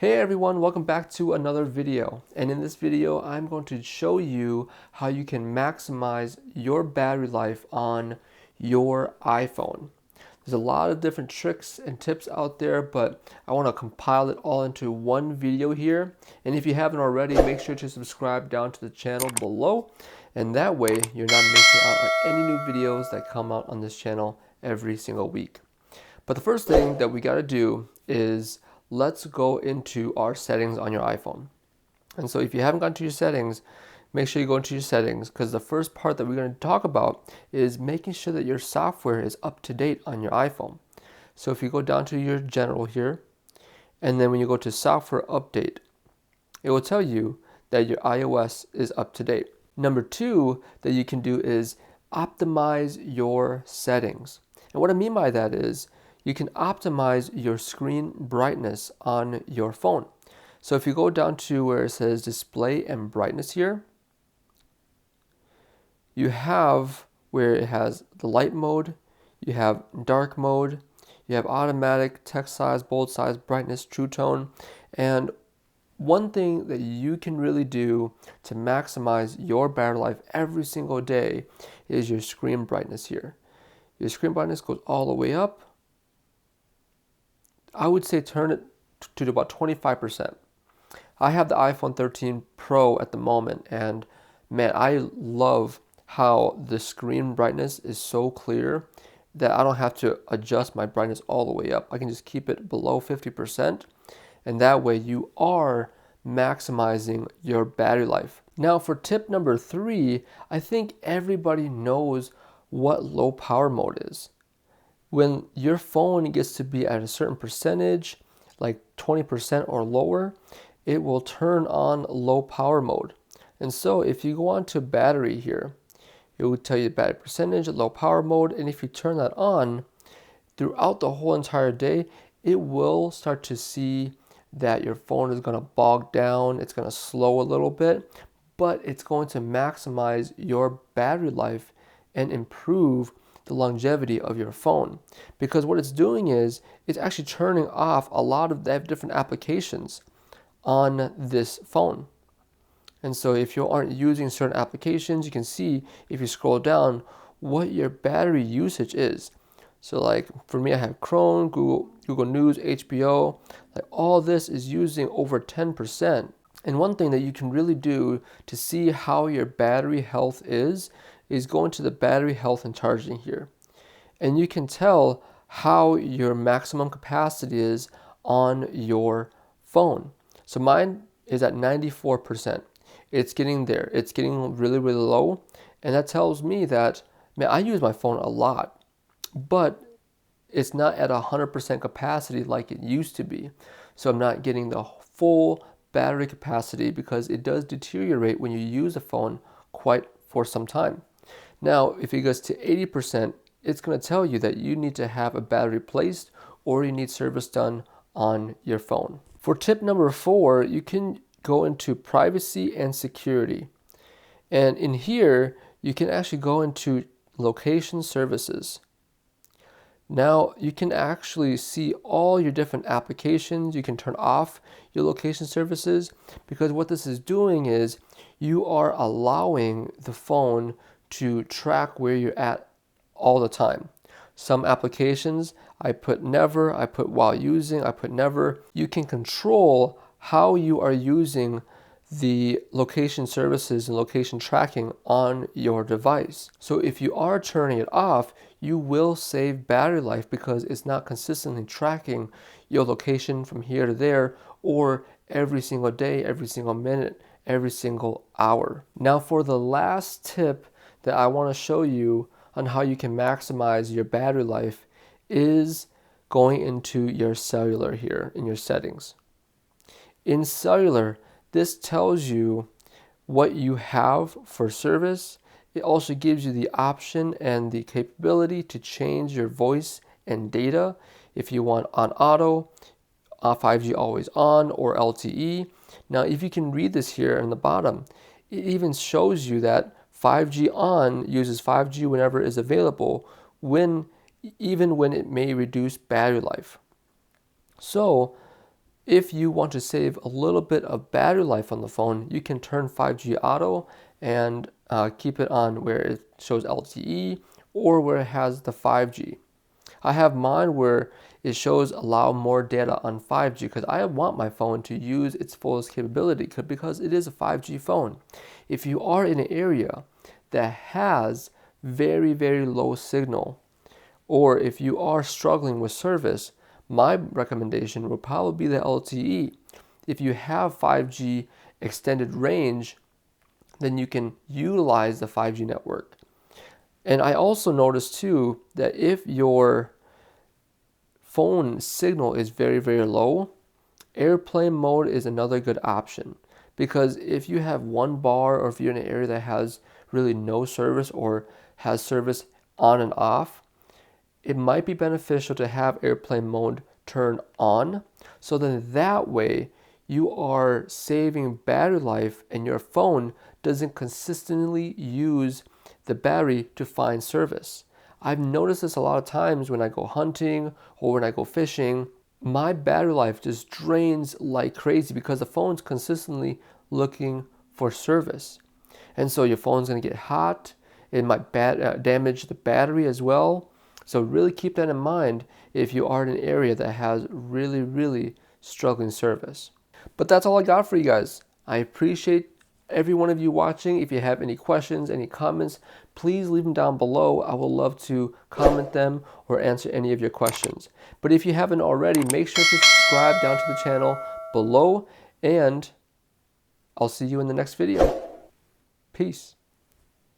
Hey everyone, welcome back to another video. And in this video, I'm going to show you how you can maximize your battery life on your iPhone. There's a lot of different tricks and tips out there, but I want to compile it all into one video here. And if you haven't already, make sure to subscribe down to the channel below. And that way, you're not missing out on any new videos that come out on this channel every single week. But the first thing that we got to do is let's go into our settings on your iPhone. And so if you haven't gone to your settings, make sure you go into your settings, because the first part that we're going to talk about is making sure that your software is up to date on your iPhone. So if you go down to your general here, and then when you go to software update, it will tell you that your iOS is up to date. Number two that you can do is optimize your settings. And what I mean by that is you can optimize your screen brightness on your phone. So if you go down to where it says display and brightness here, you have where it has the light mode, you have dark mode, you have automatic, text size, bold size, brightness, true tone. And one thing that you can really do to maximize your battery life every single day is your screen brightness here. Your screen brightness goes all the way up. I would say turn it to about 25%. I have the iPhone 13 Pro at the moment, and man, I love how the screen brightness is so clear that I don't have to adjust my brightness all the way up. I can just keep it below 50%, and that way you are maximizing your battery life. Now for tip number 3, I think everybody knows what low power mode is. When your phone gets to be at a certain percentage, like 20% or lower, it will turn on low power mode. And so if you go on to battery here, it will tell you battery percentage, low power mode, and if you turn that on, throughout the whole entire day, it will start to see that your phone is going to bog down, it's going to slow a little bit, but it's going to maximize your battery life and improve the longevity of your phone. Because what it's doing is it's actually turning off a lot of the different applications on this phone. And so if you aren't using certain applications, you can see if you scroll down what your battery usage is. So like for me, I have Chrome, Google News, HBO, like all this is using over 10%. And one thing that you can really do to see how your battery health is go into the battery health and charging here. And you can tell how your maximum capacity is on your phone. So mine is at 94%. It's getting there. It's getting really, really low. And that tells me that, man, I use my phone a lot, but it's not at 100% capacity like it used to be. So I'm not getting the full battery capacity because it does deteriorate when you use a phone quite for some time. Now, if it goes to 80%, it's going to tell you that you need to have a battery replaced or you need service done on your phone. For tip number 4, you can go into privacy and security. And in here, you can actually go into location services. Now you can actually see all your different applications. You can turn off your location services, because what this is doing is you are allowing the phone to track where you're at all the time. Some applications I put never, I put while using, I put never. You can control how you are using the location services and location tracking on your device. So if you are turning it off, you will save battery life because it's not consistently tracking your location from here to there, or every single day, every single minute, every single hour. Now for the last tip that I want to show you on how you can maximize your battery life is going into your cellular here in your settings. In cellular, this tells you what you have for service. It also gives you the option and the capability to change your voice and data if you want on auto, 5G always on, or LTE. Now, if you can read this here in the bottom, it even shows you that 5G on uses 5G whenever it is available, even when it may reduce battery life. So If you want to save a little bit of battery life on the phone, you can turn 5G auto and keep it on where it shows LTE or where it has the 5G. I have mine where it shows allow more data on 5G because I want my phone to use its fullest capability because it is a 5G phone. If you are in an area that has very, very low signal, or if you are struggling with service, my recommendation would probably be the LTE. If you have 5G extended range, then you can utilize the 5G network. And I also noticed too that if your phone signal is very, very low, airplane mode is another good option. Because if you have one bar or if you're in an area that has really no service or has service on and off, it might be beneficial to have airplane mode turned on. So then that way you are saving battery life and your phone doesn't consistently use the battery to find service. I've noticed this a lot of times when I go hunting or when I go fishing. My battery life just drains like crazy because the phone's consistently looking for service. And so your phone's going to get hot. It might damage the battery as well. So really keep that in mind if you are in an area that has really, really struggling service. But that's all I got for you guys. I appreciate every one of you watching. If you have any questions, any comments, please leave them down below. I would love to comment them or answer any of your questions. But if you haven't already, make sure to subscribe down to the channel below, and I'll see you in the next video. Peace.